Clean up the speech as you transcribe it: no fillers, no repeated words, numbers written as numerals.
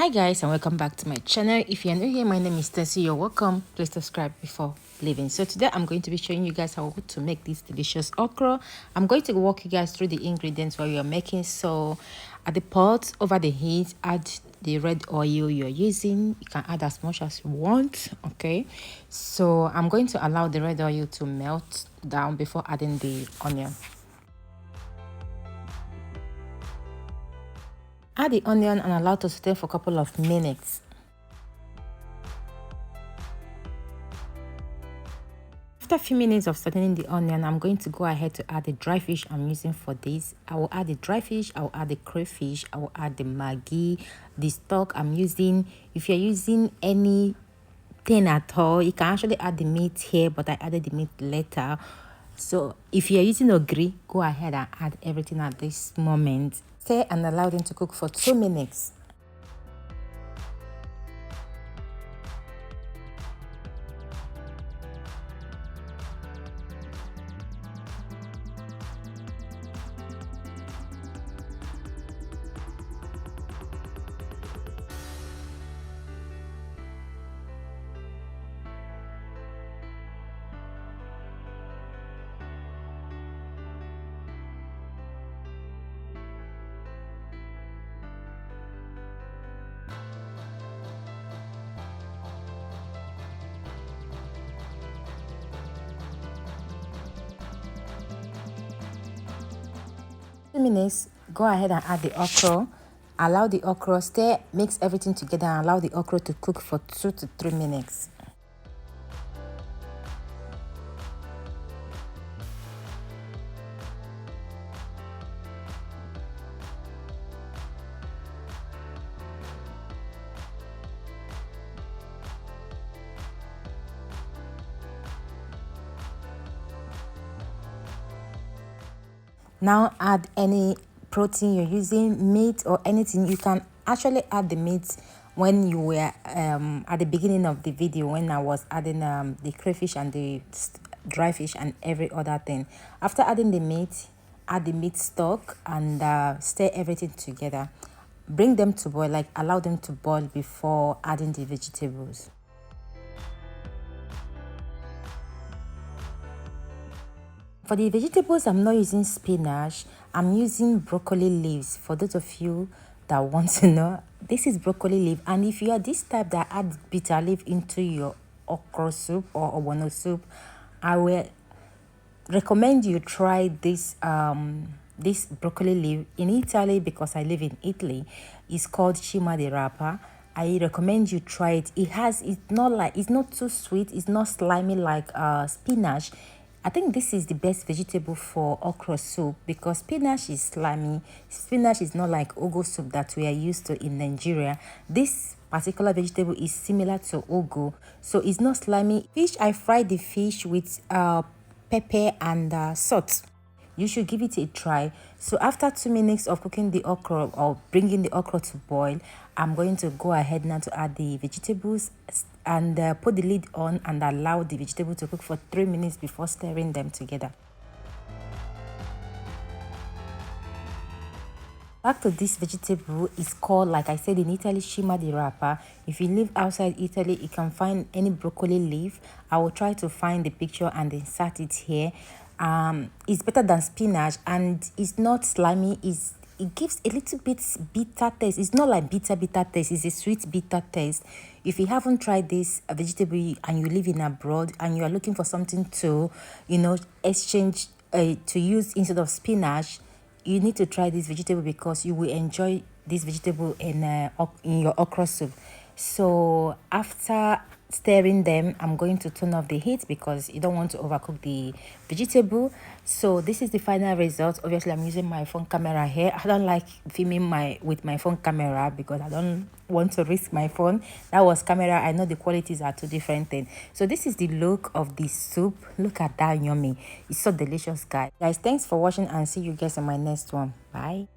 Hi guys, and welcome back to my channel. If you're new here, my name is Tessie. You're welcome. Please subscribe before leaving. So today I'm going to be showing you guys how to make this delicious okra. I'm going to walk you guys through the ingredients while you're making. So at the pot over the heat, add the red oil you're using. You can add as much as you want. Okay, so I'm going to allow the red oil to melt down before adding the onion. Add the onion and allow to saute for a couple of minutes. After a few minutes of sauteing the onion, I'm going to go ahead to add the dry fish I'm using for this. I will add the dry fish, I will add the crayfish, I will add the maggi, the stock I'm using. If you're using anything at all, you can actually add the meat here, but I added the meat later. So if you're using ogiri, go ahead and add everything at this moment. Stir and allow them to cook for 2 minutes. Minutes, go ahead and add the okra. Allow the okra, stir, mix everything together and allow the okra to cook for 2 to 3 minutes. Now add any protein you're using, meat or anything. You can actually add the meat when you were at the beginning of the video, when I was adding the crayfish and the dry fish and every other thing. After adding the meat, add the meat stock and stir everything together. Bring them to boil, like allow them to boil before adding the vegetables. For the vegetables, I'm not using spinach. I'm using broccoli leaves. For those of you that want to know, this is broccoli leaf. And if you are this type that add bitter leaf into your okra soup or obono soup, I will recommend you try this this broccoli leaf in Italy, because I live in Italy. It's called cima di rapa. I recommend you try it. It's not too sweet, it's not slimy like spinach. I think this is the best vegetable for okra soup, because spinach is slimy. Spinach is not like ugu soup that we are used to in Nigeria. This particular vegetable is similar to ugu, so it's not slimy. Fish, I fried the fish with pepper and salt. You should give it a try. So after 2 minutes of cooking the okra or bringing the okra to boil, I'm going to go ahead now to add the vegetables and put the lid on and allow the vegetable to cook for 3 minutes before stirring them together. Back to this vegetable, is called, like I said in Italy, cima di rapa. If you live outside Italy, you can find any broccoli leaf. I will try to find the picture and insert it here. It's better than spinach and it's not slimy. It gives a little bit bitter taste. It's not like bitter taste, it's a sweet bitter taste. If you haven't tried this vegetable and you live in abroad and you are looking for something to exchange to use instead of spinach, you need to try this vegetable, because you will enjoy this vegetable in your okra soup. So after stirring them, I'm going to turn off the heat because you don't want to overcook the vegetable. So this is the final result. Obviously, I'm using my phone camera here. I don't like filming with my phone camera because I don't want to risk my phone. That was camera. I know the qualities are two different things. So this is the look of the soup. Look at that, yummy. It's so delicious, guys. Thanks for watching and see you guys in my next one. Bye.